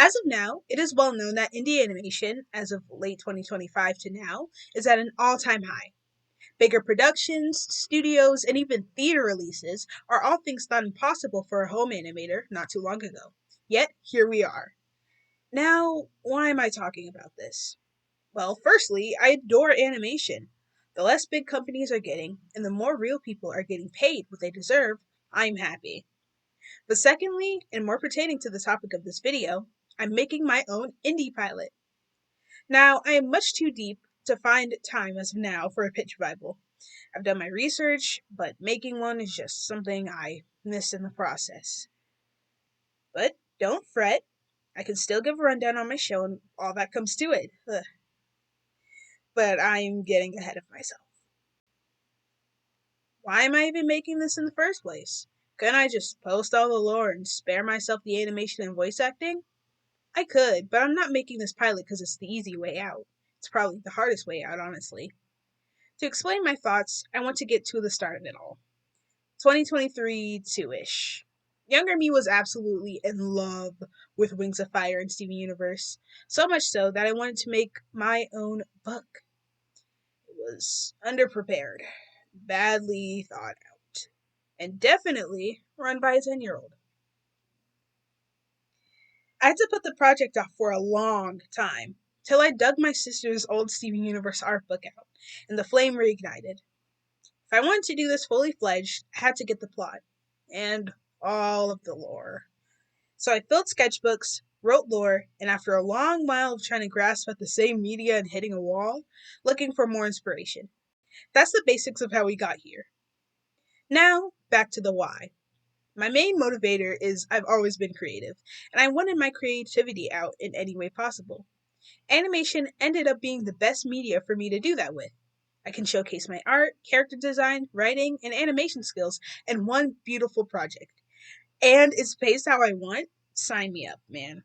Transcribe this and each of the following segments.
As of now, it is well known that indie animation, as of late 2025 to now, is at an all-time high. Bigger productions, studios, and even theater releases are all things thought impossible for a home animator not too long ago. Yet, here we are. Now, why am I talking about this? Well, firstly, I adore animation. The less big companies are getting, and the more real people are getting paid what they deserve, I'm happy. But secondly, and more pertaining to the topic of this video, I'm making my own indie pilot. Now, I am much too deep to find time as of now for a pitch Bible. I've done my research, but making one is just something I missed in the process. But don't fret, I can still give a rundown on my show and all that comes to it. Ugh. But I'm getting ahead of myself. Why am I even making this in the first place? Couldn't I just post all the lore and spare myself the animation and voice acting? I could, but I'm not making this pilot because it's the easy way out. It's probably the hardest way out, honestly. To explain my thoughts, I want to get to the start of it all. 2023 2-ish. Younger me was absolutely in love with Wings of Fire and Steven Universe, so much so that I wanted to make my own book. It was underprepared, badly thought out, and definitely run by a 10-year-old. I had to put the project off for a long time, till I dug my sister's old Steven Universe art book out, and the flame reignited. If I wanted to do this fully fledged, I had to get the plot, and all of the lore. So I filled sketchbooks, wrote lore, and after a long while of trying to grasp at the same media and hitting a wall, looking for more inspiration. That's the basics of how we got here. Now, back to the why. My main motivator is I've always been creative, and I wanted my creativity out in any way possible. Animation ended up being the best media for me to do that with. I can showcase my art, character design, writing, and animation skills in one beautiful project. And it's paced how I want? Sign me up, man.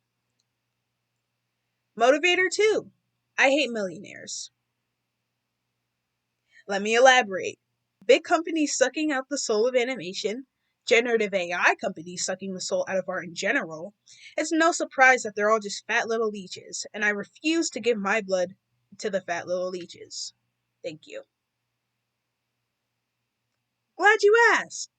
Motivator 2. I hate millionaires. Let me elaborate. Big companies sucking out the soul of animation, generative AI companies sucking the soul out of art in general, it's no surprise that they're all just fat little leeches, and I refuse to give my blood to the fat little leeches. Thank you. Glad you asked.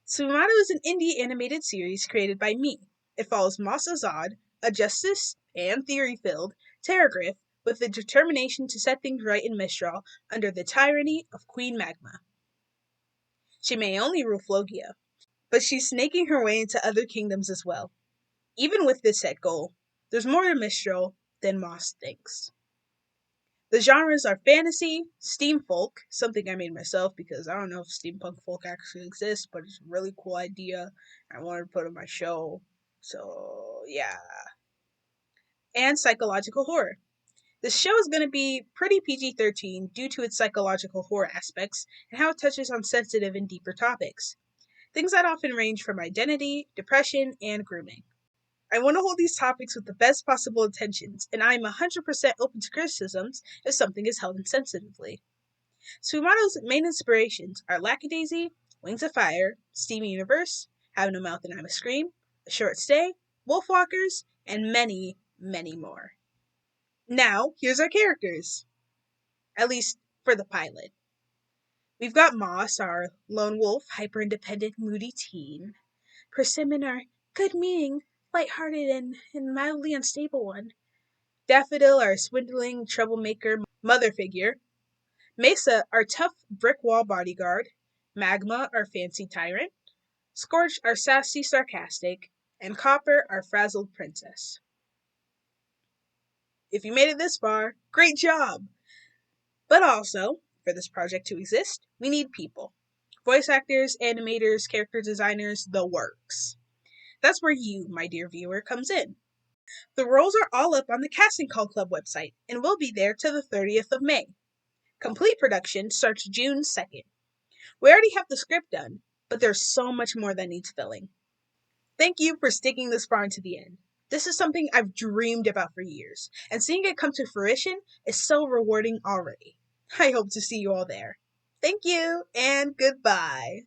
Sfumato is an indie animated series created by me. It follows Mos Azad, a justice and theory-filled Terragriff with the determination to set things right in Mistral under the tyranny of Queen Magma. She may only rule Flogia, but she's snaking her way into other kingdoms as well. Even with this set goal, there's more to Mistral than Moss thinks. The genres are fantasy, steamfolk, something I made myself because I don't know if steampunk folk actually exists, but it's a really cool idea. I wanted to put it in my show. So, yeah. And psychological horror. This show is going to be pretty PG-13 due to its psychological horror aspects and how it touches on sensitive and deeper topics. Things that often range from identity, depression, and grooming. I want to hold these topics with the best possible intentions, and I am 100% open to criticisms if something is held insensitively. Sfumato's main inspirations are Lackadaisy, Wings of Fire, Steam Universe, Have No Mouth and I'm a Scream, A Short Stay, Wolfwalkers, and many, many more. Now, here's our characters. At least for the pilot. We've got Moss, our lone wolf, hyper-independent, moody teen. Persimmon, our good-meaning, light-hearted, and mildly unstable one. Daffodil, our swindling, troublemaker, mother figure. Mesa, our tough brick wall bodyguard. Magma, our fancy tyrant. Scorch, our sassy, sarcastic. And Copper, our frazzled princess. If you made it this far, great job! But also, for this project to exist, we need people. Voice actors, animators, character designers, the works. That's where you, my dear viewer, comes in. The roles are all up on the Casting Call Club website and will be there till the 30th of May. Complete production starts June 2nd. We already have the script done, but there's so much more that needs filling. Thank you for sticking this far into the end. This is something I've dreamed about for years, and seeing it come to fruition is so rewarding already. I hope to see you all there. Thank you, and goodbye.